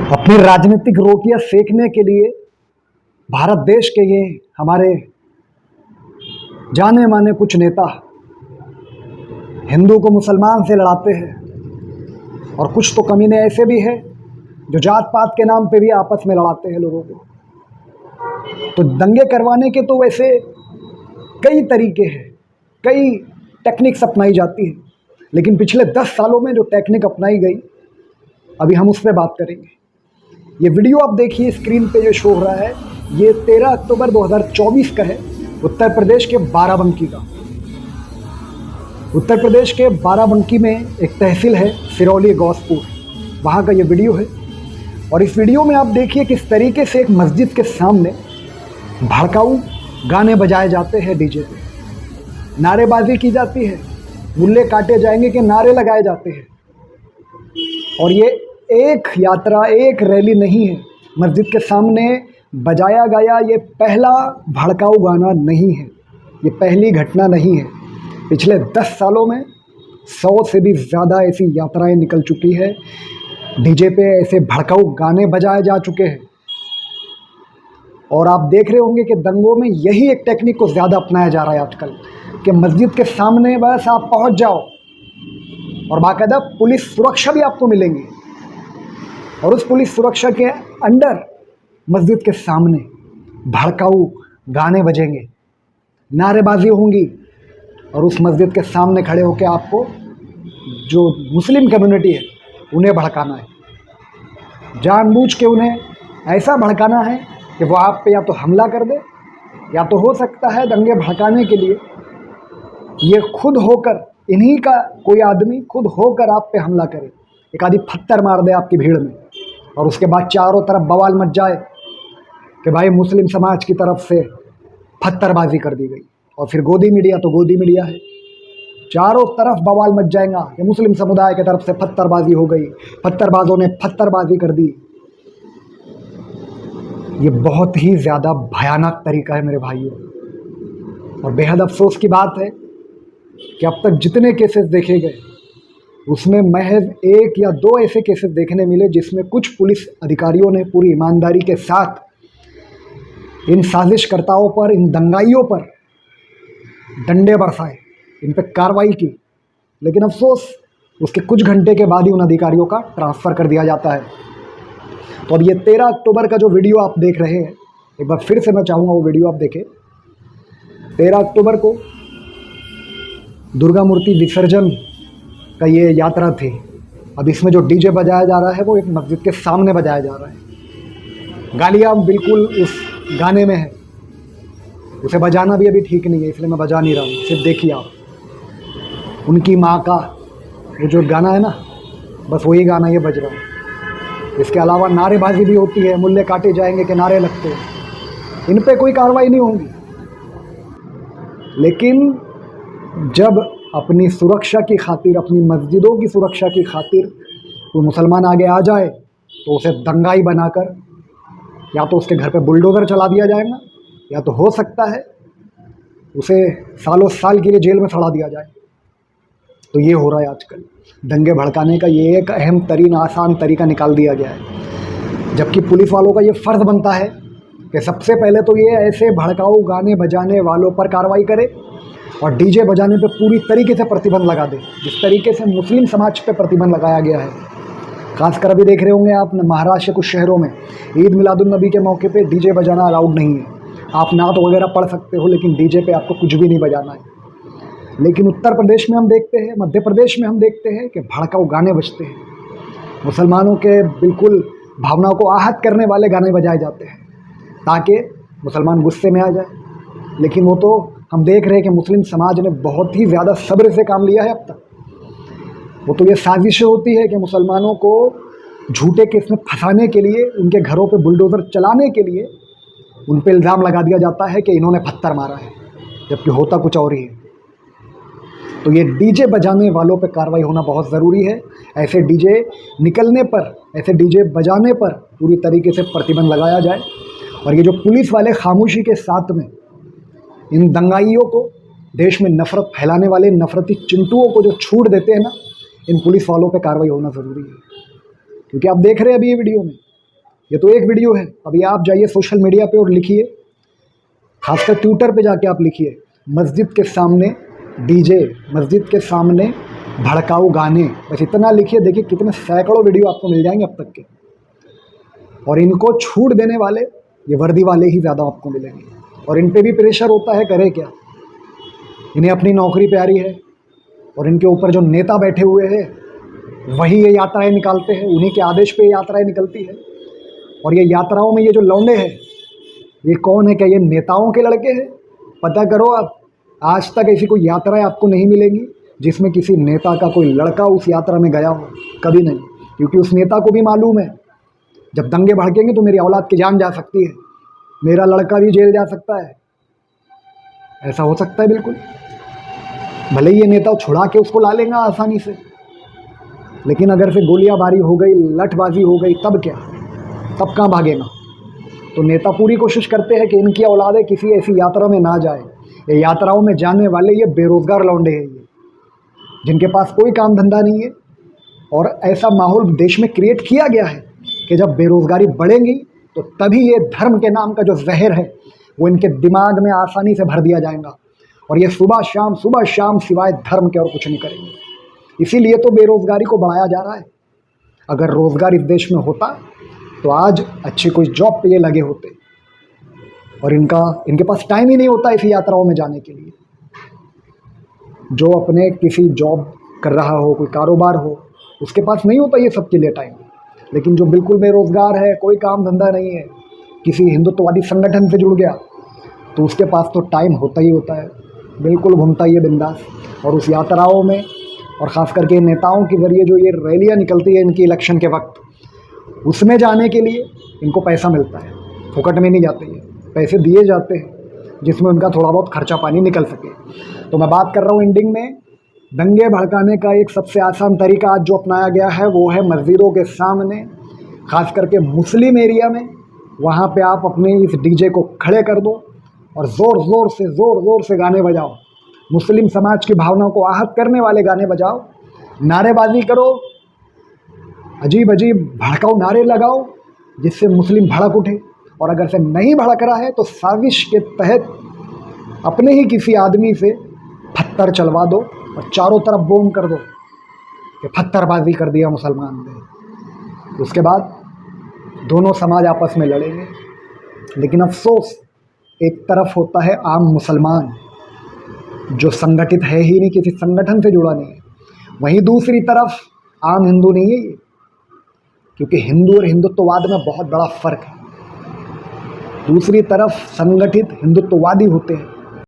अपनी राजनीतिक रोटियां सेकने के लिए भारत देश के ये हमारे जाने माने कुछ नेता हिंदू को मुसलमान से लड़ाते हैं और कुछ तो कमीने ऐसे भी हैं जो जात पात के नाम पे भी आपस में लड़ाते हैं लोगों को। तो दंगे करवाने के तो वैसे कई तरीके हैं, कई टेक्निक्स अपनाई जाती है, लेकिन पिछले 10 सालों में जो टेक्निक अपनाई गई अभी हम उस पर बात करेंगे। ये वीडियो आप देखिए, स्क्रीन पे जो शो हो रहा है ये 13 अक्टूबर 2024 का है, उत्तर प्रदेश के बाराबंकी का। उत्तर प्रदेश के बाराबंकी में एक तहसील है सिरौली गौसपुर, वहाँ का ये वीडियो है। और इस वीडियो में आप देखिए किस तरीके से एक मस्जिद के सामने भड़काऊ गाने बजाए जाते हैं, डीजे पे नारेबाजी की जाती है, मुल्ले काटे जाएंगे के नारे लगाए जाते हैं। और ये एक यात्रा, एक रैली नहीं है, मस्जिद के सामने बजाया गया ये पहला भड़काऊ गाना नहीं है, ये पहली घटना नहीं है। पिछले 10 सालों में 100 से भी ज़्यादा ऐसी यात्राएं निकल चुकी है, डीजे पे ऐसे भड़काऊ गाने बजाए जा चुके हैं। और आप देख रहे होंगे कि दंगों में यही एक टेक्निक को ज़्यादा अपनाया जा रहा है आजकल, कि मस्जिद के सामने बस आप पहुंच जाओ और बाकायदा पुलिस सुरक्षा भी आपको मिलेंगी, और उस पुलिस सुरक्षा के अंडर मस्जिद के सामने भड़काऊ गाने बजेंगे, नारेबाजी होंगी, और उस मस्जिद के सामने खड़े होकर आपको जो मुस्लिम कम्युनिटी है उन्हें भड़काना है। जानबूझ के उन्हें ऐसा भड़काना है कि वो आप पे या तो हमला कर दे, या तो हो सकता है दंगे भड़काने के लिए ये खुद होकर, इन्हीं का कोई आदमी खुद होकर आप पे हमला करे, एक आधी पत्थर मार दे आपकी भीड़ में, और उसके बाद चारों तरफ बवाल मच जाए कि भाई मुस्लिम समाज की तरफ से पत्थरबाजी कर दी गई। और फिर गोदी मीडिया तो गोदी मीडिया है, चारों तरफ बवाल मच जाएगा कि मुस्लिम समुदाय की तरफ से पत्थरबाजी हो गई, पत्थरबाजों ने पत्थरबाजी कर दी। ये बहुत ही ज़्यादा भयानक तरीका है मेरे भाइयों, और बेहद अफसोस की बात है कि अब तक जितने केसेस देखे गए उसमें महज 1 या 2 ऐसे केसेस देखने मिले जिसमें कुछ पुलिस अधिकारियों ने पूरी ईमानदारी के साथ इन साजिशकर्ताओं पर, इन दंगाइयों पर डंडे बरसाए, इन पर कार्रवाई की। लेकिन अफसोस उसके कुछ घंटे के बाद ही उन अधिकारियों का ट्रांसफ़र कर दिया जाता है। तो अब ये 13 अक्टूबर का जो वीडियो आप देख रहे हैं, एक बार फिर से मैं चाहूँगा वो वीडियो आप देखें। 13 अक्टूबर को दुर्गा मूर्ति विसर्जन का ये यात्रा थी। अब इसमें जो डीजे बजाया जा रहा है वो एक मस्जिद के सामने बजाया जा रहा है, गालियाँ बिल्कुल उस गाने में है, उसे बजाना भी अभी ठीक नहीं है, इसलिए मैं बजा नहीं रहा हूँ। सिर्फ देखिए आप, उनकी माँ का वो जो गाना है ना, बस वही गाना ये बज रहा है। इसके अलावा नारेबाजी भी होती है, मुल्ले काटे जाएंगे के नारे लगते हैं, इन पे कोई कार्रवाई नहीं होगी। लेकिन जब अपनी सुरक्षा की खातिर, अपनी मस्जिदों की सुरक्षा की खातिर कोई मुसलमान आगे आ जाए तो उसे दंगाई बनाकर या तो उसके घर पे बुलडोज़र चला दिया जाएगा, या तो हो सकता है उसे सालों साल के लिए जेल में सड़ा दिया जाए। तो ये हो रहा है आजकल, दंगे भड़काने का ये एक अहम तरीन आसान तरीका निकाल दिया गया है। जबकि पुलिस वालों का ये फ़र्ज़ बनता है कि सबसे पहले तो ये ऐसे भड़काऊ गाने बजाने वालों पर कार्रवाई करे और डीजे बजाने पे पूरी तरीके से प्रतिबंध लगा दे, जिस तरीके से मुस्लिम समाज पे प्रतिबंध लगाया गया है। खासकर अभी देख रहे होंगे आप, महाराष्ट्र के कुछ शहरों में ईद मिलादुन्नबी के मौके पे डीजे बजाना अलाउड नहीं है। आप नात वगैरह पढ़ सकते हो, लेकिन डीजे पे आपको कुछ भी नहीं बजाना है। लेकिन उत्तर प्रदेश में हम देखते हैं, मध्य प्रदेश में हम देखते हैं कि भड़काऊ गाने बजते हैं, मुसलमानों के बिल्कुल भावनाओं को आहत करने वाले गाने बजाए जाते हैं ताकि मुसलमान गुस्से में आ जाए। लेकिन वो तो हम देख रहे हैं कि मुस्लिम समाज ने बहुत ही ज़्यादा सब्र से काम लिया है अब तक। वो तो ये साजिशें होती है कि मुसलमानों को झूठे केस में फंसाने के लिए, उनके घरों पे बुलडोज़र चलाने के लिए उन पे इल्ज़ाम लगा दिया जाता है कि इन्होंने पत्थर मारा है, जबकि होता कुछ और ही है। तो ये डीजे बजाने वालों पे कार्रवाई होना बहुत ज़रूरी है। ऐसे डीजे निकलने पर, ऐसे डीजे बजाने पर पूरी तरीके से प्रतिबंध लगाया जाए। और ये जो पुलिस वाले खामोशी के साथ में इन दंगाइयों को, देश में नफ़रत फैलाने वाले नफ़रती चिंटुओं को जो छूट देते हैं ना, इन पुलिस वालों पे कार्रवाई होना ज़रूरी है। क्योंकि आप देख रहे हैं अभी ये वीडियो में ये तो एक वीडियो है। अभी आप जाइए सोशल मीडिया पे और लिखिए, खासकर ट्विटर पे जाके आप लिखिए, मस्जिद के सामने डीजे, मस्जिद के सामने भड़काऊ गाने, बस इतना लिखिए, देखिए कितने सैकड़ों वीडियो आपको मिल जाएंगे अब तक के। और इनको छूट देने वाले ये वर्दी वाले ही ज़्यादा आपको मिलेंगे, और इन पे भी प्रेशर होता है, करे क्या, इन्हें अपनी नौकरी प्यारी है, और इनके ऊपर जो नेता बैठे हुए हैं वही ये यात्राएं निकालते हैं, उन्हीं के आदेश पे यात्राएं निकलती है। और ये यात्राओं में ये जो लौंडे हैं, ये कौन है? क्या ये नेताओं के लड़के हैं? पता करो आप, आज तक ऐसी कोई यात्राएं आपको नहीं मिलेंगी जिसमें किसी नेता का कोई लड़का उस यात्रा में गया हो, कभी नहीं। क्योंकि उस नेता को भी मालूम है, जब दंगे भड़केंगे तो मेरी औलाद की जान जा सकती है, मेरा लड़का भी जेल जा सकता है। ऐसा हो सकता है बिल्कुल, भले ही ये नेता छुड़ा के उसको ला लेगा आसानी से, लेकिन अगर से गोलियाबारी हो गई, लठबाजी हो गई, तब क्या, तब कहाँ भागेगा? तो नेता पूरी कोशिश करते हैं कि इनकी औलादें किसी ऐसी यात्रा में ना जाए। ये यात्राओं में जाने वाले ये बेरोज़गार लौंडे हैं, ये जिनके पास कोई काम धंधा नहीं है। और ऐसा माहौल देश में क्रिएट किया गया है कि जब बेरोज़गारी बढ़ेगी तो तभी ये धर्म के नाम का जो जहर है वो इनके दिमाग में आसानी से भर दिया जाएगा, और ये सुबह शाम सिवाय धर्म के और कुछ नहीं करेंगे। इसीलिए तो बेरोज़गारी को बढ़ाया जा रहा है। अगर रोज़गार इस देश में होता तो आज अच्छी कोई जॉब पे ये लगे होते, और इनके पास टाइम ही नहीं होता ऐसी यात्राओं में जाने के लिए। जो अपने किसी जॉब कर रहा हो, कोई कारोबार हो, उसके पास नहीं होता ये सब के लिए टाइम। लेकिन जो बिल्कुल बेरोज़गार है, कोई काम धंधा नहीं है, किसी हिंदुत्ववादी संगठन से जुड़ गया, तो उसके पास तो टाइम होता ही होता है, बिल्कुल घूमता ही है बिंदास। और उस यात्राओं में, और ख़ास करके नेताओं के ज़रिए जो ये रैलियाँ निकलती है इनकी इलेक्शन के वक्त, उसमें जाने के लिए इनको पैसा मिलता है, फुकट में नहीं जाते, ये पैसे दिए जाते हैं जिसमें उनका थोड़ा बहुत खर्चा पानी निकल सके। तो मैं बात कर रहा हूँ एंडिंग में, दंगे भड़काने का एक सबसे आसान तरीका आज जो अपनाया गया है वो है मस्जिदों के सामने, ख़ास करके मुस्लिम एरिया में, वहाँ पे आप अपने इस डीजे को खड़े कर दो और ज़ोर से गाने बजाओ, मुस्लिम समाज की भावना को आहत करने वाले गाने बजाओ, नारेबाजी करो, अजीब भड़काऊ नारे लगाओ जिससे मुस्लिम भड़क उठे। और अगर से नहीं भड़क रहा है तो साजिश के तहत अपने ही किसी आदमी से पत्थर चलवा दो और चारों तरफ बोम कर दो कि पत्थरबाजी कर दिया मुसलमान ने। उसके बाद दोनों समाज आपस में लड़ेंगे। लेकिन अफसोस, एक तरफ होता है आम मुसलमान जो संगठित है ही नहीं, किसी संगठन से जुड़ा नहीं है, वहीं दूसरी तरफ आम हिंदू नहीं है ये, क्योंकि हिंदू और हिंदुत्ववाद में बहुत बड़ा फ़र्क है। दूसरी तरफ संगठित हिंदुत्ववादी होते हैं